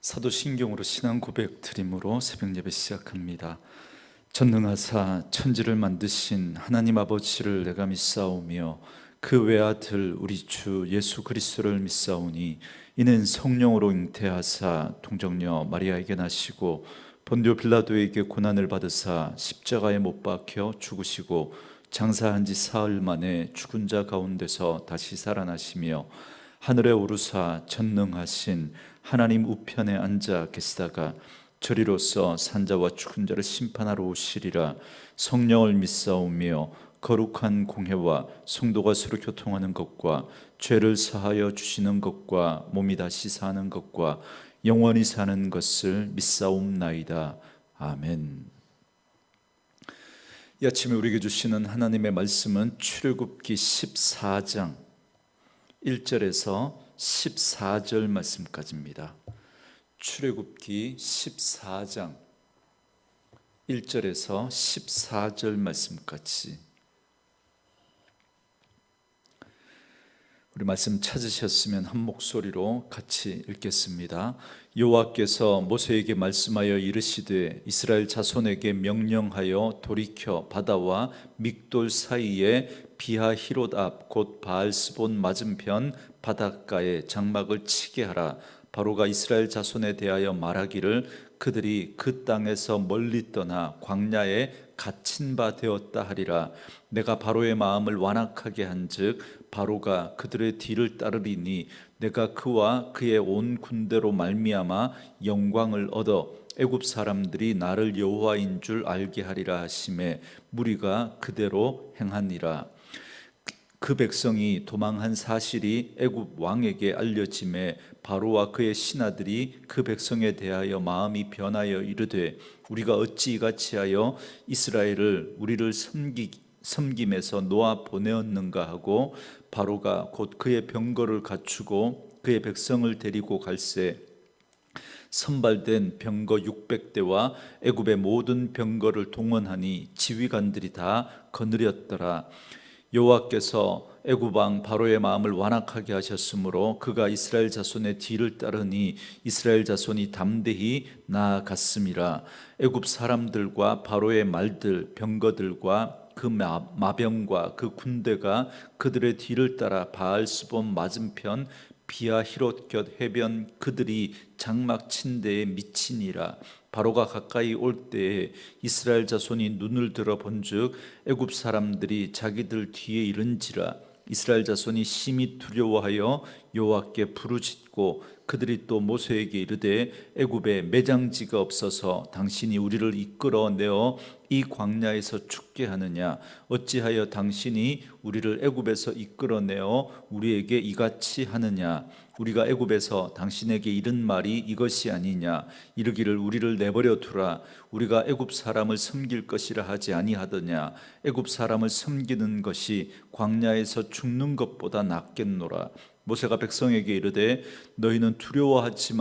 사도신경으로 신앙 고백 드림으로 새벽 예배 시작합니다. 전능하사 천지를 만드신 하나님 아버지를 내가 믿사오며 그 외아들 우리 주 예수 그리스도를 믿사오니 이는 성령으로 잉태하사 동정녀 마리아에게 나시고 본디오 빌라도에게 고난을 받으사 십자가에 못 박혀 죽으시고 장사한 지 사흘 만에 죽은 자 가운데서 다시 살아나시며 하늘에 오르사 전능하신 하나님 우편에 앉아 계시다가 저리로서 산자와 죽은 자를 심판하러 오시리라. 성령을 믿사오며 거룩한 공회와 성도가 서로 교통하는 것과 죄를 사하여 주시는 것과 몸이 다시 사는 것과 영원히 사는 것을 믿사옵나이다. 아멘. 이 아침에 우리에게 주시는 하나님의 말씀은 출애굽기 14장 1절에서 14절 말씀까지입니다. 출애굽기 14장 1절에서 14절 말씀까지. 우리 말씀 찾으셨으면 한 목소리로 같이 읽겠습니다. 여호와께서 모세에게 말씀하여 이르시되 이스라엘 자손에게 명령하여 돌이켜 바다와 믹돌 사이에 비하히롯 앞 곧 바알스본 맞은편 바닷가에 장막을 치게 하라. 바로가 이스라엘 자손에 대하여 말하기를 그들이 그 땅에서 멀리 떠나 광야에 갇힌 바 되었다 하리라. 내가 바로의 마음을 완악하게 한즉 바로가 그들의 뒤를 따르리니 내가 그와 그의 온 군대로 말미암아 영광을 얻어 애굽 사람들이 나를 여호와인 줄 알게 하리라 하시매 무리가 그대로 행하니라. 그 백성이 도망한 사실이 애굽 왕에게 알려짐에 바로와 그의 신하들이 그 백성에 대하여 마음이 변하여 이르되 우리가 어찌 이같이 하여 이스라엘을 우리를 섬김에서 놓아 보내었는가 하고 바로가 곧 그의 병거를 갖추고 그의 백성을 데리고 갈새 선발된 병거 600대와 애굽의 모든 병거를 동원하니 지휘관들이 다 거느렸더라. 여호와께서 애굽 왕 바로의 마음을 완악하게 하셨으므로 그가 이스라엘 자손의 뒤를 따르니 이스라엘 자손이 담대히 나아갔음이라. 애굽 사람들과 바로의 말들 병거들과 그 마병과 그 군대가 그들의 뒤를 따라 바알스본 맞은편 비하히롯 곁 해변 그들이 장막 친 데에 미치니라. 바로가 가까이 올 때에 이스라엘 자손이 눈을 들어 본즉 애굽 사람들이 자기들 뒤에 이른지라. 이스라엘 자손이 심히 두려워하여 여호와께 부르짖고 그들이 또 모세에게 이르되 애굽에 매장지가 없어서 당신이 우리를 이끌어 내어 이 광야에서 죽게 하느냐. 어찌하여 당신이 우리를 애굽에서 이끌어 내어 우리에게 이같이 하느냐. 우리가 애굽에서 당신에게 이른 말이 이것이 아니냐. 이르기를 우리를 내버려 두라. 우리가 애굽 사람을 섬길 것이라 하지 아니하더냐. 애굽 사람을 섬기는 것이 광야에서 죽는 것보다 낫겠노라. 모세가 백성에게 이르되 너희는 두려워하지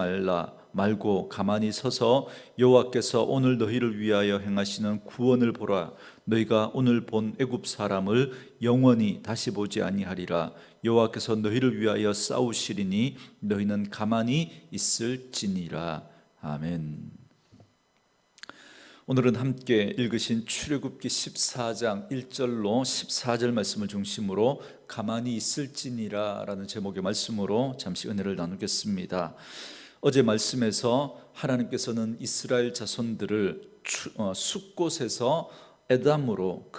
말고 가만히 서서 여호와께서 오늘 너희를 위하여 행하시는 구원을 보라. 너희가 오늘 본 애굽 사람을 영원히 다시 보지 아니하리라. 여호와께서 너희를 위하여 싸우시리니 너희는 가만히 있을지니라. 아멘. 오늘은 함께 읽으신 출애굽기 14장 1절로 14절 말씀을 중심으로 가만히 있을지니라 라는 제목의 말씀으로 잠시 은혜를 나누겠습니다. 어제 말씀에서 하나님께서는 이스라엘 자손들을 숫곳에서 에담으로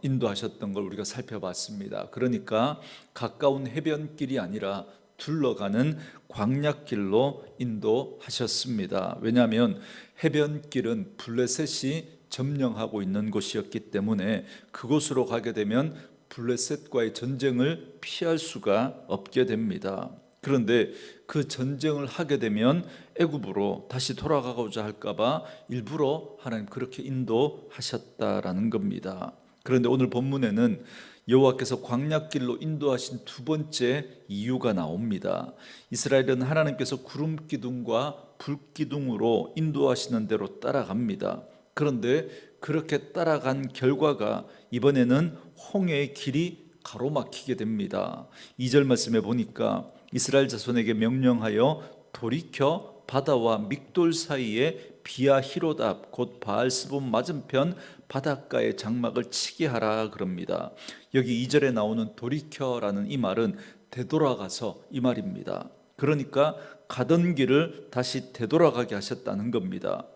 인도하셨던 걸 우리가 살펴봤습니다. 그러니까 가까운 해변길이 아니라 둘러가는 광야길로 인도하셨습니다. 왜냐하면 해변길은 블레셋이 점령하고 있는 곳이었기 때문에 그곳으로 가게 되면 블레셋과의 전쟁을 피할 수가 없게 됩니다. 그런데 그 전쟁을 하게 되면 애굽으로 다시 돌아가고자 할까봐 일부러 하나님 그렇게 인도하셨다라는 겁니다. 그런데 오늘 본문에는 여호와께서 광야길로 인도하신 두 번째 이유가 나옵니다. 이스라엘은 하나님께서 구름 기둥과 불 기둥으로 인도하시는 대로 따라갑니다. 그런데 그렇게 따라간 결과가 이번에는 홍해의 길이 가로막히게 됩니다. 2절 말씀에 보니까 이스라엘 자손에게 명령하여 돌이켜 바다와 믹돌 사이에 비아 히로답 곧 바알스본 맞은편 바닷가의 장막을 치게 하라 그럽니다. 여기 2절에 나오는 돌이켜라는 이 말은 되돌아가서 이 말입니다. 그러니까 가던 길을 다시 되돌아가게 하셨다는 겁니다.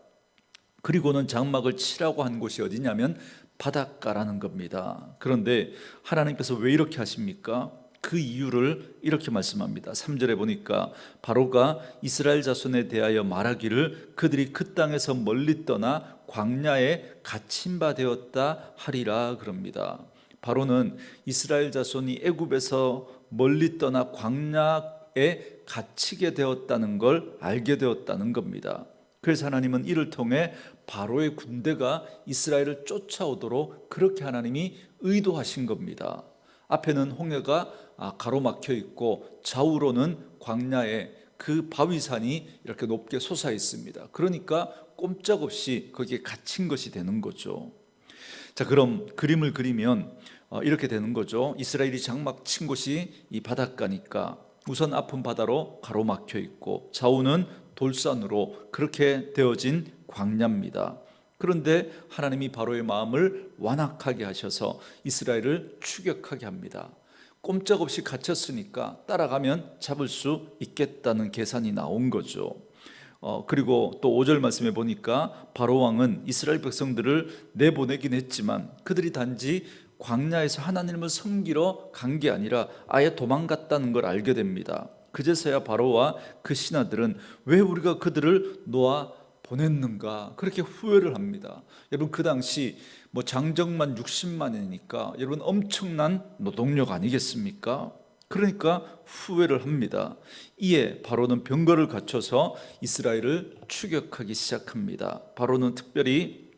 그리고는 장막을 치라고 한 곳이 어디냐면 바닷가라는 겁니다. 그런데 하나님께서 왜 이렇게 하십니까? 그 이유를 이렇게 말씀합니다. 3절에 보니까 바로가 이스라엘 자손에 대하여 말하기를 그들이 그 땅에서 멀리 떠나 광야에 갇힌 바 되었다 하리라 그럽니다. 바로는 이스라엘 자손이 애굽에서 멀리 떠나 광야에 갇히게 되었다는 걸 알게 되었다는 겁니다. 그래서 하나님은 이를 통해 바로의 군대가 이스라엘을 쫓아오도록 그렇게 하나님이 의도하신 겁니다. 앞에는 홍해가 가로막혀 있고 좌우로는 광야에 그 바위산이 이렇게 높게 솟아 있습니다. 그러니까 꼼짝없이 거기에 갇힌 것이 되는 거죠. 자, 그럼 그림을 그리면 이렇게 되는 거죠. 이스라엘이 장막 친 곳이 이 바닷가니까 우선 앞은 바다로 가로막혀 있고 좌우는 돌산으로 그렇게 되어진 광야입니다. 그런데 하나님이 바로의 마음을 완악하게 하셔서 이스라엘을 추격하게 합니다. 꼼짝없이 갇혔으니까 따라가면 잡을 수 있겠다는 계산이 나온 거죠. 그리고 또 5절 말씀에 보니까 바로 왕은 이스라엘 백성들을 내보내긴 했지만 그들이 단지 광야에서 하나님을 섬기러 간 게 아니라 아예 도망갔다는 걸 알게 됩니다. 그제서야 바로와 그 신하들은 왜 우리가 그들을 놓아 보냈는가 그렇게 후회를 합니다. 여러분 그 당시 장정만 60만이니까 여러분 엄청난 노동력 아니겠습니까? 그러니까 후회를 합니다. 이에 바로는 병거를 갖춰서 이스라엘을 추격하기 시작합니다. 바로는 특별히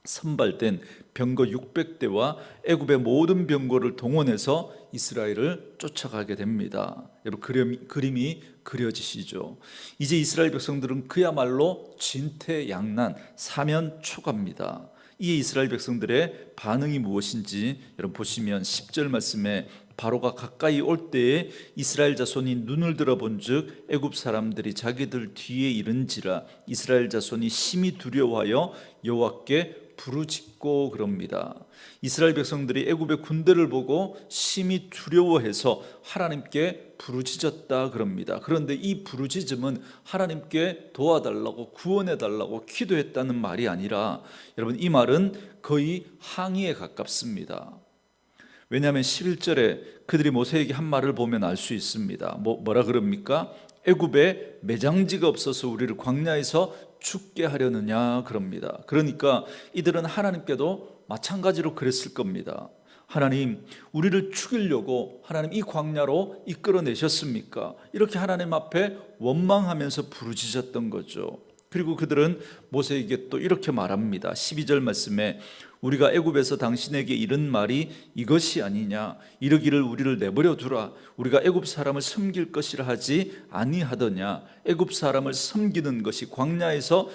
선발된 병거 600대와 애굽의 모든 병거를 동원해서 이스라엘을 쫓아가게 됩니다. 여러분 그림이 그려지시죠? 이제 이스라엘 백성들은 그야말로 진퇴양난, 사면초가입니다. 이 이스라엘 백성들의 반응이 무엇인지 여러분 보시면 10절 말씀에 바로가 가까이 올 때에 이스라엘 자손이 눈을 들어본즉 애굽 사람들이 자기들 뒤에 이른지라 이스라엘 자손이 심히 두려워하여 여호와께 부르짖고 그럽니다. 이스라엘 백성들이 애굽의 군대를 보고 심히 두려워해서 하나님께 부르짖었다 그럽니다. 그런데 이 부르짖음은 하나님께 도와달라고 구원해달라고 기도했다는 말이 아니라 여러분 이 말은 거의 항의에 가깝습니다. 왜냐하면 11절에 그들이 모세에게 한 말을 보면 알 수 있습니다. 뭐라 그럽니까? 애굽에 매장지가 없어서 우리를 광야에서 죽게 하려느냐 그럽니다. 그러니까 이들은 하나님께도 마찬가지로 그랬을 겁니다. 하나님, 우리를 죽이려고 하나님 이 광야로 이끌어내셨습니까? 이렇게 하나님 앞에 원망하면서 부르짖었던 거죠. 그리고 그들은 모세에게 또 이렇게 말합니다. 12절 말씀에 우리가 애굽에서 당신에게 이른 말이 이것이 아니냐, 이르기를 우리를 내버려 두라, 우리가 애굽 사람을 섬길 것이라 하지 아니하더냐. 애굽 사람을 섬기는 것이 광야에서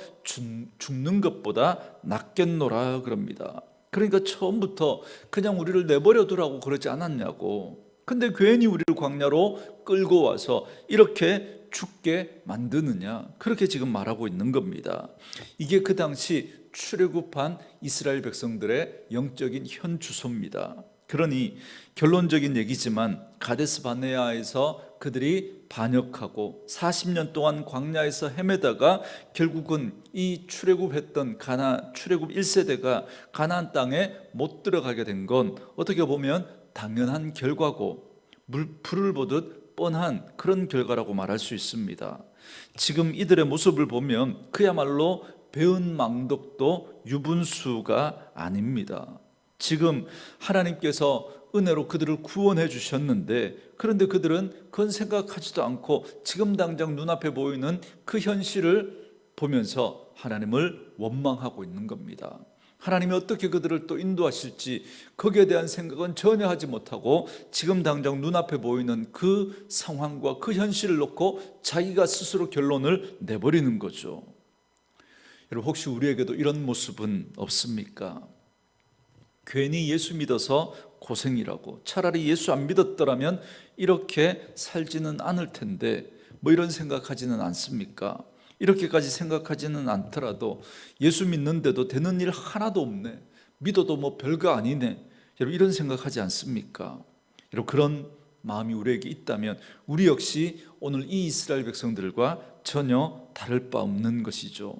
죽는 것보다 낫겠노라 그럽니다. 그러니까 처음부터 그냥 우리를 내버려 두라고 그러지 않았냐고. 근데 괜히 우리를 광야로 끌고 와서 이렇게 죽게 만드느냐, 그렇게 지금 말하고 있는 겁니다. 이게 그 당시 출애굽한 이스라엘 백성들의 영적인 현 주소입니다. 그러니 결론적인 얘기지만 가데스 바네아에서 그들이 반역하고 40년 동안 광야에서 헤매다가 결국은 이 출애굽했던 출애굽 1세대가 가나안 땅에 못 들어가게 된 건 어떻게 보면 당연한 결과고 불을 보듯 뻔한 그런 결과라고 말할 수 있습니다. 지금 이들의 모습을 보면 그야말로 배은망덕도 유분수가 아닙니다. 지금 하나님께서 은혜로 그들을 구원해 주셨는데 그런데 그들은 그건 생각하지도 않고 지금 당장 눈앞에 보이는 그 현실을 보면서 하나님을 원망하고 있는 겁니다. 하나님이 어떻게 그들을 또 인도하실지 거기에 대한 생각은 전혀 하지 못하고 지금 당장 눈앞에 보이는 그 상황과 그 현실을 놓고 자기가 스스로 결론을 내버리는 거죠. 여러분 혹시 우리에게도 이런 모습은 없습니까? 괜히 예수 믿어서 고생이라고, 차라리 예수 안 믿었더라면 이렇게 살지는 않을 텐데 이런 생각하지는 않습니까? 이렇게까지 생각하지는 않더라도 예수 믿는데도 되는 일 하나도 없네, 믿어도 뭐 별거 아니네, 여러분 이런 생각하지 않습니까? 여러분 그런 마음이 우리에게 있다면 우리 역시 오늘 이 이스라엘 백성들과 전혀 다를 바 없는 것이죠.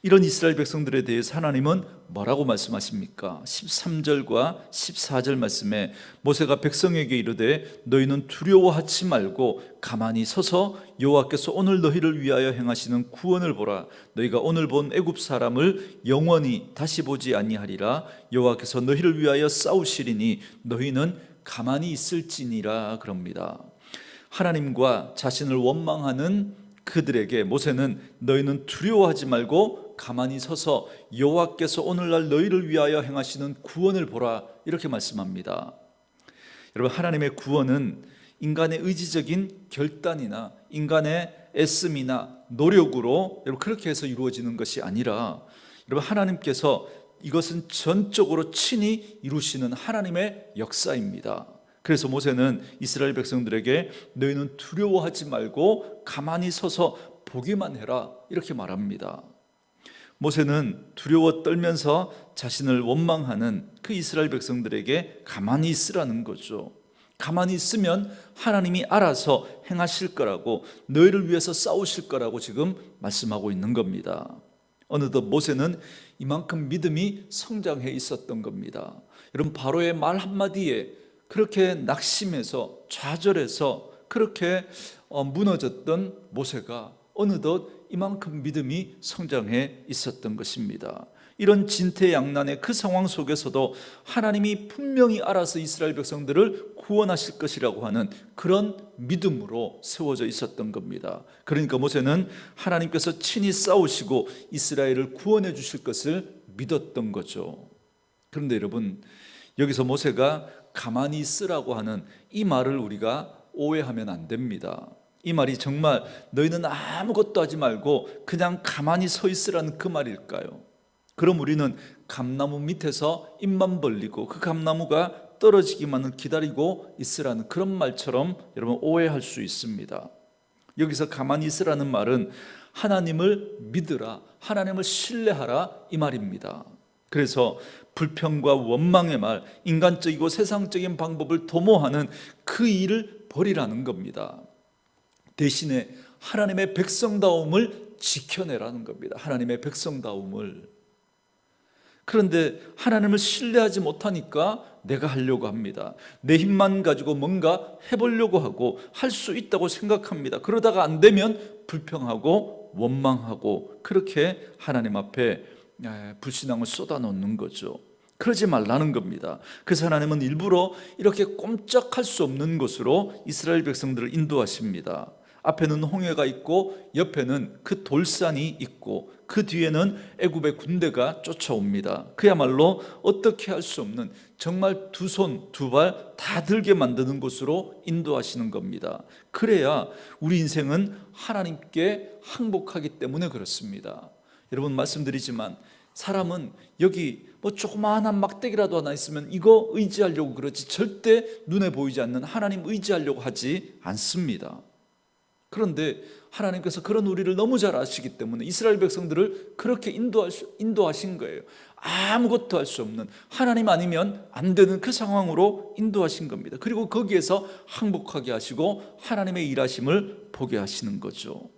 이런 이스라엘 백성들에 대해서 하나님은 뭐라고 말씀하십니까? 13절과 14절 말씀에 모세가 백성에게 이르되 너희는 두려워하지 말고 가만히 서서 여호와께서 오늘 너희를 위하여 행하시는 구원을 보라. 너희가 오늘 본 애굽 사람을 영원히 다시 보지 아니하리라. 여호와께서 너희를 위하여 싸우시리니 너희는 가만히 있을지니라 그럽니다. 하나님과 자신을 원망하는 그들에게 모세는 너희는 두려워하지 말고 가만히 서서 여호와께서 오늘날 너희를 위하여 행하시는 구원을 보라, 이렇게 말씀합니다. 여러분 하나님의 구원은 인간의 의지적인 결단이나 인간의 애씀이나 노력으로 여러분 그렇게 해서 이루어지는 것이 아니라 여러분 하나님께서 이것은 전적으로 친히 이루시는 하나님의 역사입니다. 그래서 모세는 이스라엘 백성들에게 너희는 두려워하지 말고 가만히 서서 보기만 해라, 이렇게 말합니다. 모세는 두려워 떨면서 자신을 원망하는 그 이스라엘 백성들에게 가만히 있으라는 거죠. 가만히 있으면 하나님이 알아서 행하실 거라고, 너희를 위해서 싸우실 거라고 지금 말씀하고 있는 겁니다. 어느덧 모세는 이만큼 믿음이 성장해 있었던 겁니다. 여러분 바로의 말 한마디에 그렇게 낙심해서 좌절해서 그렇게 무너졌던 모세가 어느덧 이만큼 믿음이 성장해 있었던 것입니다. 이런 진퇴양난의 그 상황 속에서도 하나님이 분명히 알아서 이스라엘 백성들을 구원하실 것이라고 하는 그런 믿음으로 세워져 있었던 겁니다. 그러니까 모세는 하나님께서 친히 싸우시고 이스라엘을 구원해 주실 것을 믿었던 거죠. 그런데 여러분 여기서 모세가 가만히 있으라고 하는 이 말을 우리가 오해하면 안 됩니다. 이 말이 정말 너희는 아무것도 하지 말고 그냥 가만히 서 있으라는 그 말일까요? 그럼 우리는 감나무 밑에서 입만 벌리고 그 감나무가 떨어지기만을 기다리고 있으라는 그런 말처럼 여러분 오해할 수 있습니다. 여기서 가만히 있으라는 말은 하나님을 믿으라, 하나님을 신뢰하라, 이 말입니다. 그래서 불평과 원망의 말, 인간적이고 세상적인 방법을 도모하는 그 일을 버리라는 겁니다. 대신에 하나님의 백성다움을 지켜내라는 겁니다. 하나님의 백성다움을. 그런데 하나님을 신뢰하지 못하니까 내가 하려고 합니다. 내 힘만 가지고 뭔가 해보려고 하고 할 수 있다고 생각합니다. 그러다가 안 되면 불평하고 원망하고 그렇게 하나님 앞에 불신앙을 쏟아놓는 거죠. 그러지 말라는 겁니다. 그래서 하나님은 일부러 이렇게 꼼짝할 수 없는 곳으로 이스라엘 백성들을 인도하십니다. 앞에는 홍해가 있고 옆에는 그 돌산이 있고 그 뒤에는 애굽의 군대가 쫓아옵니다. 그야말로 어떻게 할 수 없는, 정말 두 손 두 발 다 들게 만드는 곳으로 인도하시는 겁니다. 그래야 우리 인생은 하나님께 항복하기 때문에 그렇습니다. 여러분 말씀드리지만 사람은 여기 뭐 조그마한 막대기라도 하나 있으면 이거 의지하려고 그러지 절대 눈에 보이지 않는 하나님 의지하려고 하지 않습니다. 그런데 하나님께서 그런 우리를 너무 잘 아시기 때문에 이스라엘 백성들을 그렇게 인도하신 거예요. 아무것도 할 수 없는, 하나님 아니면 안 되는 그 상황으로 인도하신 겁니다. 그리고 거기에서 항복하게 하시고 하나님의 일하심을 보게 하시는 거죠.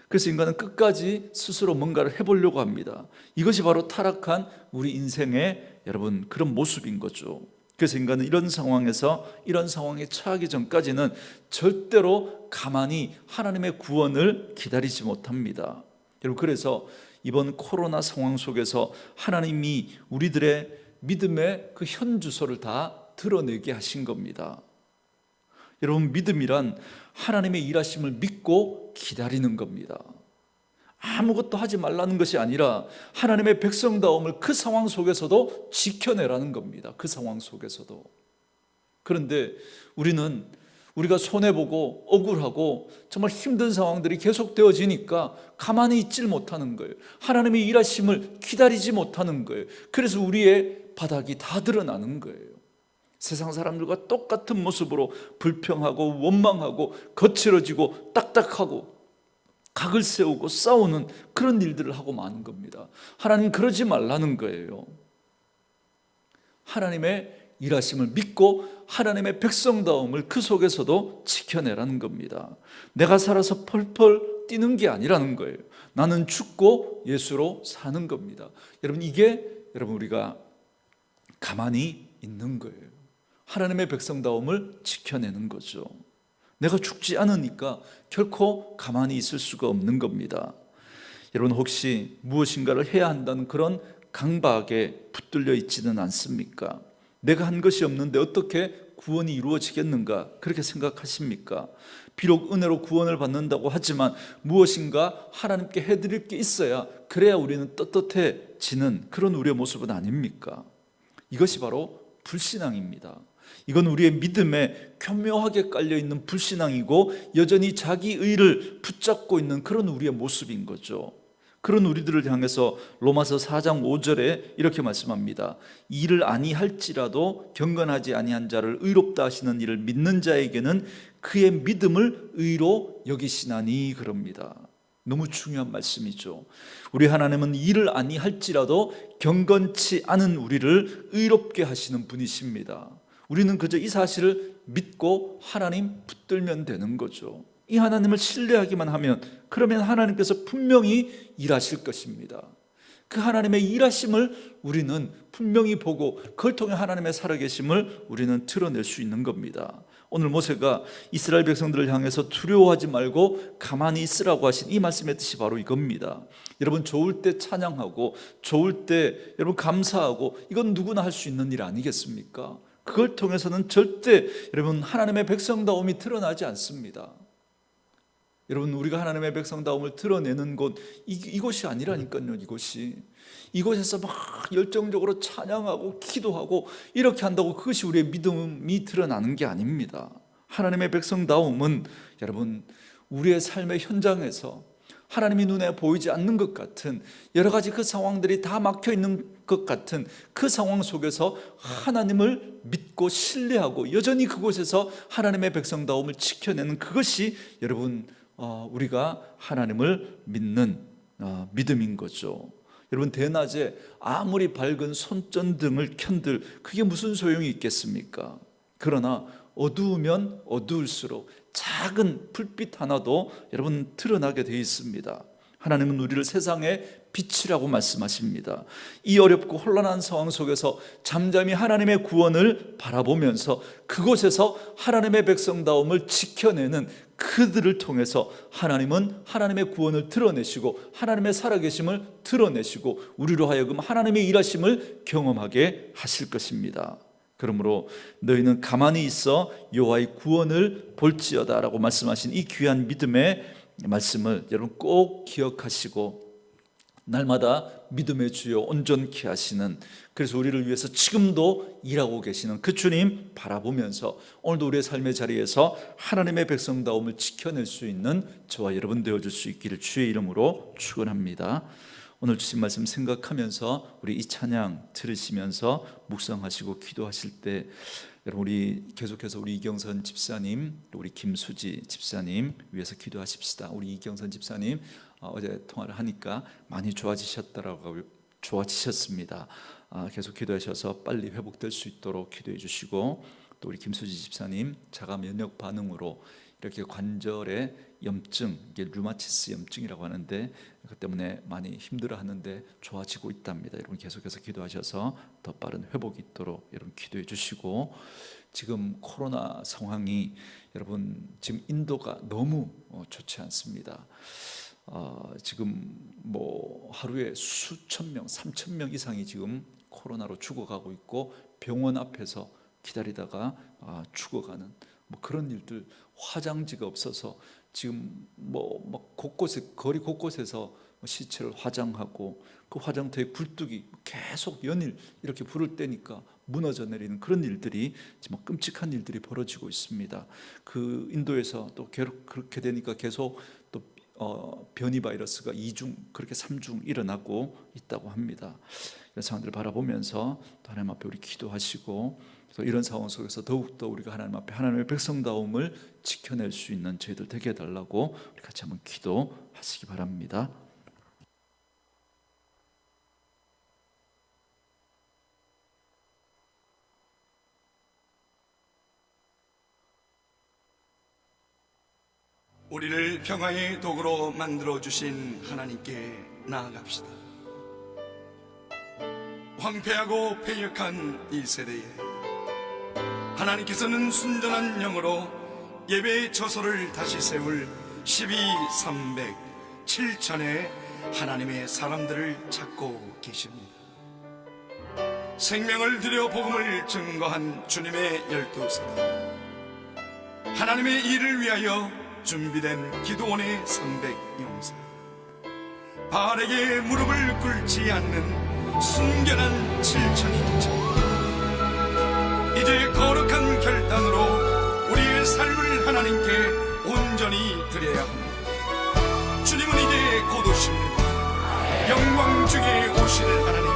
그래서 인간은 끝까지 스스로 뭔가를 해보려고 합니다. 이것이 바로 타락한 우리 인생의 여러분 그런 모습인 거죠. 그래서 인간은 이런 상황에서 이런 상황에 처하기 전까지는 절대로 가만히 하나님의 구원을 기다리지 못합니다. 여러분 그래서 이번 코로나 상황 속에서 하나님이 우리들의 믿음의 그 현주소를 다 드러내게 하신 겁니다. 여러분 믿음이란 하나님의 일하심을 믿고 기다리는 겁니다. 아무것도 하지 말라는 것이 아니라 하나님의 백성다움을 그 상황 속에서도 지켜내라는 겁니다. 그 상황 속에서도. 그런데 우리가 손해보고 억울하고 정말 힘든 상황들이 계속되어지니까 가만히 있질 못하는 거예요. 하나님의 일하심을 기다리지 못하는 거예요. 그래서 우리의 바닥이 다 드러나는 거예요. 세상 사람들과 똑같은 모습으로 불평하고 원망하고 거칠어지고 딱딱하고 각을 세우고 싸우는 그런 일들을 하고 마는 겁니다. 하나님 그러지 말라는 거예요. 하나님의 일하심을 믿고 하나님의 백성다움을 그 속에서도 지켜내라는 겁니다. 내가 살아서 펄펄 뛰는 게 아니라는 거예요. 나는 죽고 예수로 사는 겁니다. 여러분, 이게 우리가 가만히 있는 거예요. 하나님의 백성다움을 지켜내는 거죠. 내가 죽지 않으니까 결코 가만히 있을 수가 없는 겁니다. 여러분, 혹시 무엇인가를 해야 한다는 그런 강박에 붙들려 있지는 않습니까? 내가 한 것이 없는데 어떻게 구원이 이루어지겠는가 그렇게 생각하십니까? 비록 은혜로 구원을 받는다고 하지만 무엇인가 하나님께 해드릴 게 있어야, 그래야 우리는 떳떳해지는 그런 우리의 모습은 아닙니까? 이것이 바로 불신앙입니다. 이건 우리의 믿음에 교묘하게 깔려있는 불신앙이고 여전히 자기 의를 붙잡고 있는 그런 우리의 모습인 거죠. 그런 우리들을 향해서 로마서 4장 5절에 이렇게 말씀합니다. 이를 아니할지라도 경건하지 아니한 자를 의롭다 하시는 이를 믿는 자에게는 그의 믿음을 의로 여기시나니, 그럽니다. 너무 중요한 말씀이죠. 우리 하나님은 이를 아니할지라도 경건치 않은 우리를 의롭게 하시는 분이십니다. 우리는 그저 이 사실을 믿고 하나님 붙들면 되는 거죠. 이 하나님을 신뢰하기만 하면, 그러면 하나님께서 분명히 일하실 것입니다. 그 하나님의 일하심을 우리는 분명히 보고 그걸 통해 하나님의 살아계심을 우리는 드러낼 수 있는 겁니다. 오늘 모세가 이스라엘 백성들을 향해서 두려워하지 말고 가만히 있으라고 하신 이 말씀의 뜻이 바로 이겁니다. 여러분, 좋을 때 찬양하고 좋을 때 여러분 감사하고, 이건 누구나 할 수 있는 일 아니겠습니까? 그걸 통해서는 절대 여러분 하나님의 백성다움이 드러나지 않습니다. 여러분, 우리가 하나님의 백성다움을 드러내는 곳, 이곳이 아니라니까요. 이곳에서 막 열정적으로 찬양하고 기도하고 이렇게 한다고 그것이 우리의 믿음이 드러나는 게 아닙니다. 하나님의 백성다움은 여러분, 우리의 삶의 현장에서 하나님이 눈에 보이지 않는 것 같은 여러 가지 그 상황들이 다 막혀 있는 것 같은 그 상황 속에서 하나님을 믿고 신뢰하고 여전히 그곳에서 하나님의 백성다움을 지켜내는, 그것이 여러분 우리가 하나님을 믿는 믿음인 거죠. 여러분, 대낮에 아무리 밝은 손전등을 켠들 그게 무슨 소용이 있겠습니까? 그러나 어두우면 어두울수록 작은 불빛 하나도 여러분 드러나게 되어 있습니다. 하나님은 우리를 세상의 빛이라고 말씀하십니다. 이 어렵고 혼란한 상황 속에서 잠잠히 하나님의 구원을 바라보면서 그곳에서 하나님의 백성다움을 지켜내는 그들을 통해서 하나님은 하나님의 구원을 드러내시고 하나님의 살아계심을 드러내시고 우리로 하여금 하나님의 일하심을 경험하게 하실 것입니다. 그러므로 너희는 가만히 있어 여호와의 구원을 볼지어다 라고 말씀하신 이 귀한 믿음의 말씀을 여러분 꼭 기억하시고, 날마다 믿음의 주여 온전케 하시는, 그래서 우리를 위해서 지금도 일하고 계시는 그 주님 바라보면서 오늘도 우리의 삶의 자리에서 하나님의 백성다움을 지켜낼 수 있는 저와 여러분 되어줄 수 있기를 주의 이름으로 축원합니다. 오늘 주신 말씀 생각하면서 우리 이 찬양 들으시면서 묵상하시고 기도하실 때 여러분, 우리 계속해서 우리 이경선 집사님, 우리 김수지 집사님 위해서 기도하십시다. 우리 이경선 집사님 어제 통화를 하니까 많이 좋아지셨습니다. 계속 기도하셔서 빨리 회복될 수 있도록 기도해 주시고, 또 우리 김수지 집사님 자가 면역 반응으로 이렇게 관절에 염증, 이게 류마티스 염증이라고 하는데 그 때문에 많이 힘들어하는데 좋아지고 있답니다. 여러분 계속해서 기도하셔서 더 빠른 회복이 있도록 여러분 기도해 주시고, 지금 코로나 상황이 여러분 지금 인도가 너무 좋지 않습니다. 지금 뭐 하루에 수천 명, 3천 명 이상이 지금 코로나로 죽어가고 있고 병원 앞에서 기다리다가 죽어가는 뭐 그런 일들, 화장지가 없어서 지금 뭐 곳곳에 거리 곳곳에서 시체를 화장하고 그 화장터에 굴뚝이 계속 연일 이렇게 불을 떼니까 무너져 내리는 그런 일들이 정말 끔찍한 일들이 벌어지고 있습니다. 그 인도에서 또 그렇게 되니까 계속 또 변이 바이러스가 2중 그렇게 3중 일어나고 있다고 합니다. 이런 상황들을 바라보면서 또 하나님 앞에 우리 기도하시고 그래서 이런 상황 속에서 더욱더 우리가 하나님 앞에 하나님의 백성다움을 지켜낼 수 있는 저희들 되게 해달라고 우리 같이 한번 기도하시기 바랍니다. 우리를 평화의 도구로 만들어주신 하나님께 나아갑시다. 황폐하고 패역한 이 세대에 하나님께서는 순전한 영으로 예배의 처소를 다시 세울 12,307천의 하나님의 사람들을 찾고 계십니다. 생명을 들여 복음을 증거한 주님의 12세대, 하나님의 일을 위하여 준비된 기도원의 300용사, 바알에게 무릎을 꿇지 않는 순결한 7천인자, 이제 거룩한 결단으로 우리의 삶을 하나님께 온전히 드려야 합니다. 주님은 이제 곧 오십니다. 영광 중에 오실 하나님,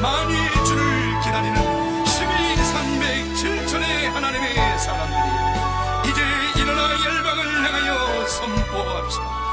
만유의 주를 기다리는 12,307천의 하나님의 사람들이 이제 일어나 열방을 향하여 선포합시다.